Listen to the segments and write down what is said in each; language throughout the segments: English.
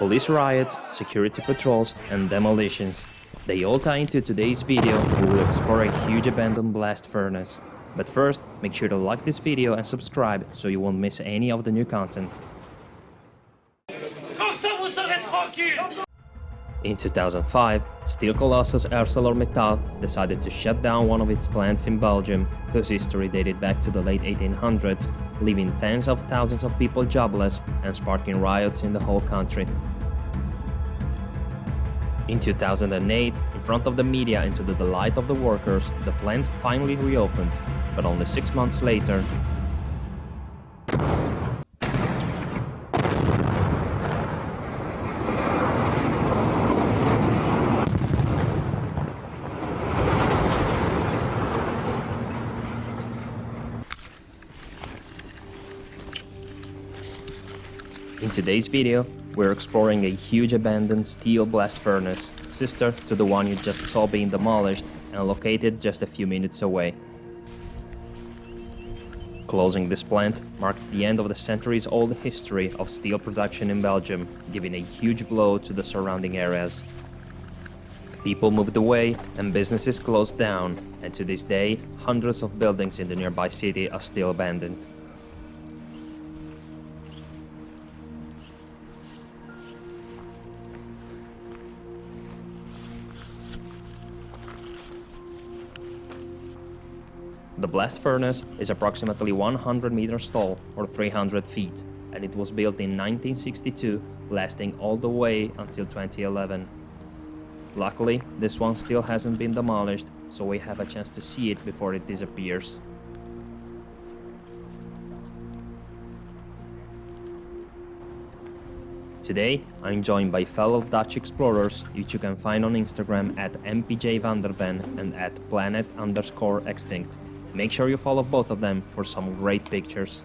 Police riots, security patrols, and demolitions. They all tie into today's video, where we'll explore a huge abandoned blast furnace. But first, make sure to like this video and subscribe so you won't miss any of the new content. In 2005, steel colossus ArcelorMittal decided to shut down one of its plants in Belgium, whose history dated back to the late 1800s, leaving tens of thousands of people jobless and sparking riots in the whole country. In 2008, in front of the media and to the delight of the workers, the plant finally reopened, but only 6 months later, in today's video, we're exploring a huge abandoned steel blast furnace, sister to the one you just saw being demolished and located just a few minutes away. Closing this plant marked the end of the centuries-old history of steel production in Belgium, giving a huge blow to the surrounding areas. People moved away and businesses closed down, and to this day, hundreds of buildings in the nearby city are still abandoned. The blast furnace is approximately 100 meters tall, or 300 feet, and it was built in 1962, lasting all the way until 2011. Luckily, this one still hasn't been demolished, so we have a chance to see it before it disappears. Today, I'm joined by fellow Dutch explorers, which you can find on Instagram at mpjvanderven and at planet_extinct. Make sure you follow both of them for some great pictures.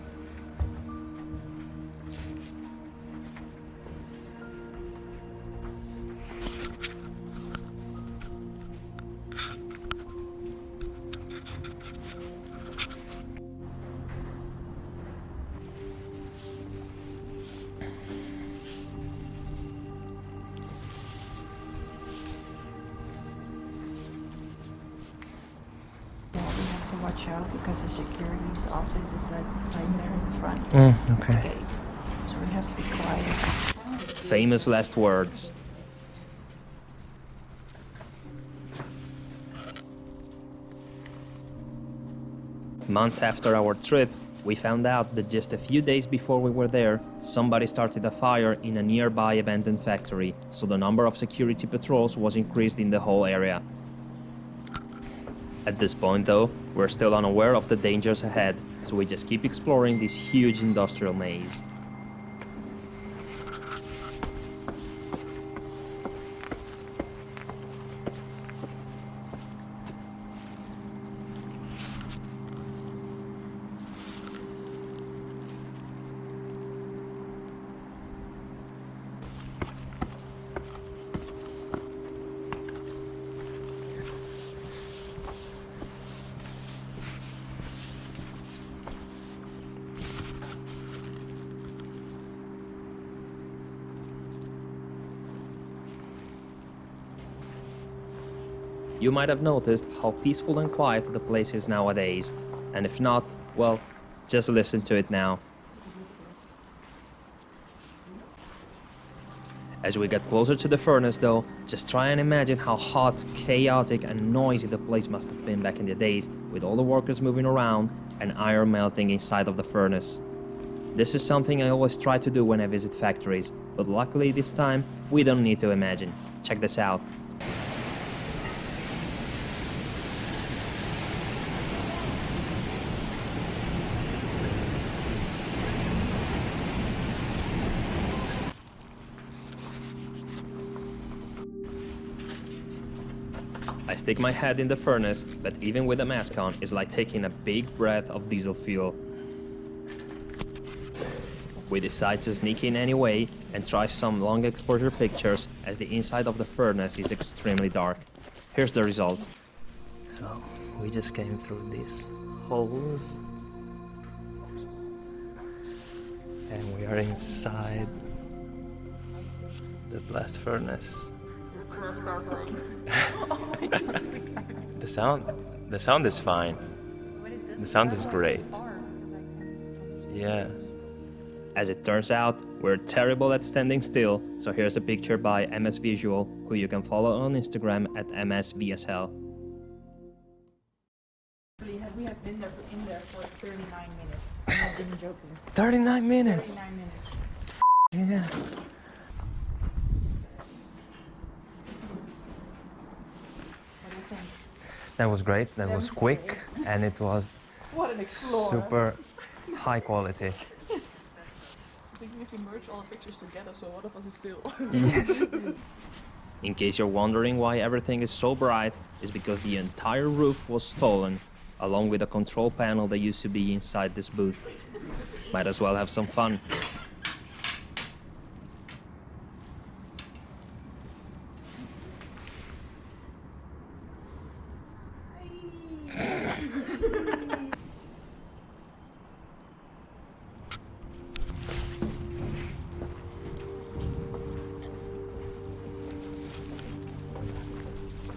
Watch out because the security's office is right there in the front. Okay. So we have to be quiet. Famous last words. Months after our trip, we found out that just a few days before we were there, somebody started a fire in a nearby abandoned factory, so the number of security patrols was increased in the whole area. At this point though, we're still unaware of the dangers ahead, so we just keep exploring this huge industrial maze. You might have noticed how peaceful and quiet the place is nowadays, and if not, well, just listen to it now. As we get closer to the furnace though, just try and imagine how hot, chaotic and noisy the place must have been back in the days, with all the workers moving around and iron melting inside of the furnace. This is something I always try to do when I visit factories, but luckily this time, we don't need to imagine. Check this out. I stick my head in the furnace, but even with a mask on, it's like taking a big breath of diesel fuel. We decide to sneak in anyway and try some long exposure pictures, as the inside of the furnace is extremely dark. Here's the result. So, we just came through these holes and we are inside. the blast furnace. The sound is fine. The sound is great. Yeah. As it turns out, we're terrible at standing still, so here's a picture by MS Visual, who you can follow on Instagram at MSVSL. We have been in there for 39 minutes. I'm not even joking. 39 minutes! 39 minutes. Yeah. What do you think? That was great. That was quick, and it was What an explorer. super high quality. I think if we merge all the pictures together, so one of us is still. Yes. In case you're wondering why everything is so bright, it's because the entire roof was stolen, along with a control panel that used to be inside this booth. Might as well have some fun.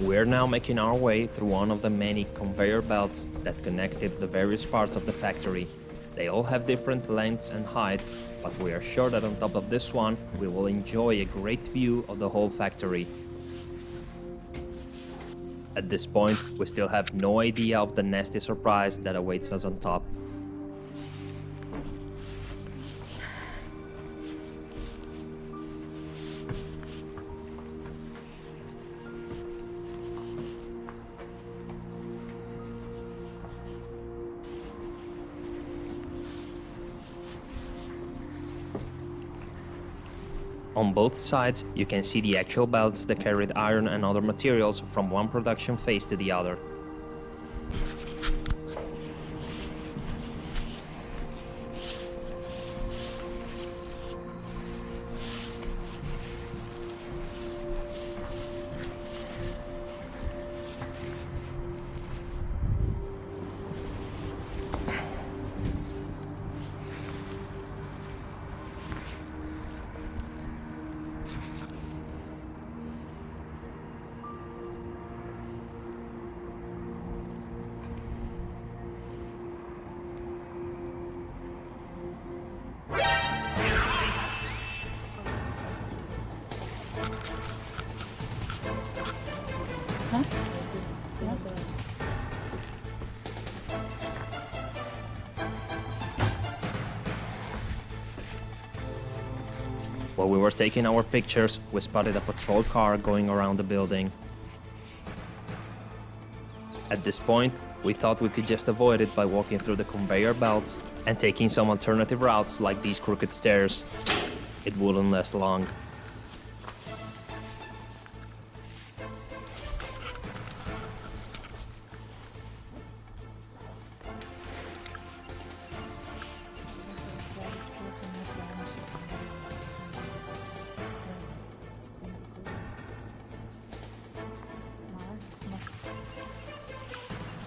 We're now making our way through one of the many conveyor belts that connected the various parts of the factory. They all have different lengths and heights, but we are sure that on top of this one, we will enjoy a great view of the whole factory. At this point, we still have no idea of the nasty surprise that awaits us on top. On both sides, you can see the actual belts that carried iron and other materials from one production phase to the other. While we were taking our pictures, we spotted a patrol car going around the building. At this point, we thought we could just avoid it by walking through the conveyor belts and taking some alternative routes like these crooked stairs. It wouldn't last long.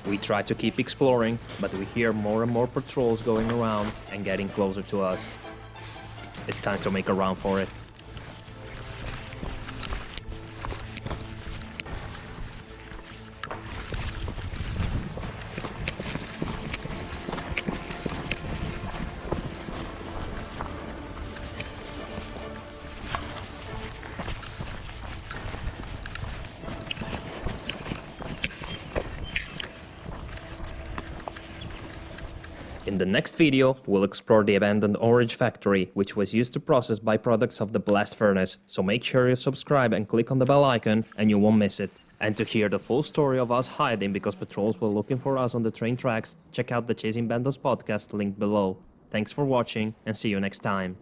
We try to keep exploring, but we hear more and more patrols going around and getting closer to us. It's time to make a run for it. In the next video, we'll explore the abandoned orange factory, which was used to process byproducts of the blast furnace, so make sure you subscribe and click on the bell icon and you won't miss it. And to hear the full story of us hiding because patrols were looking for us on the train tracks, check out the Chasing Bandos podcast linked below. Thanks for watching and see you next time.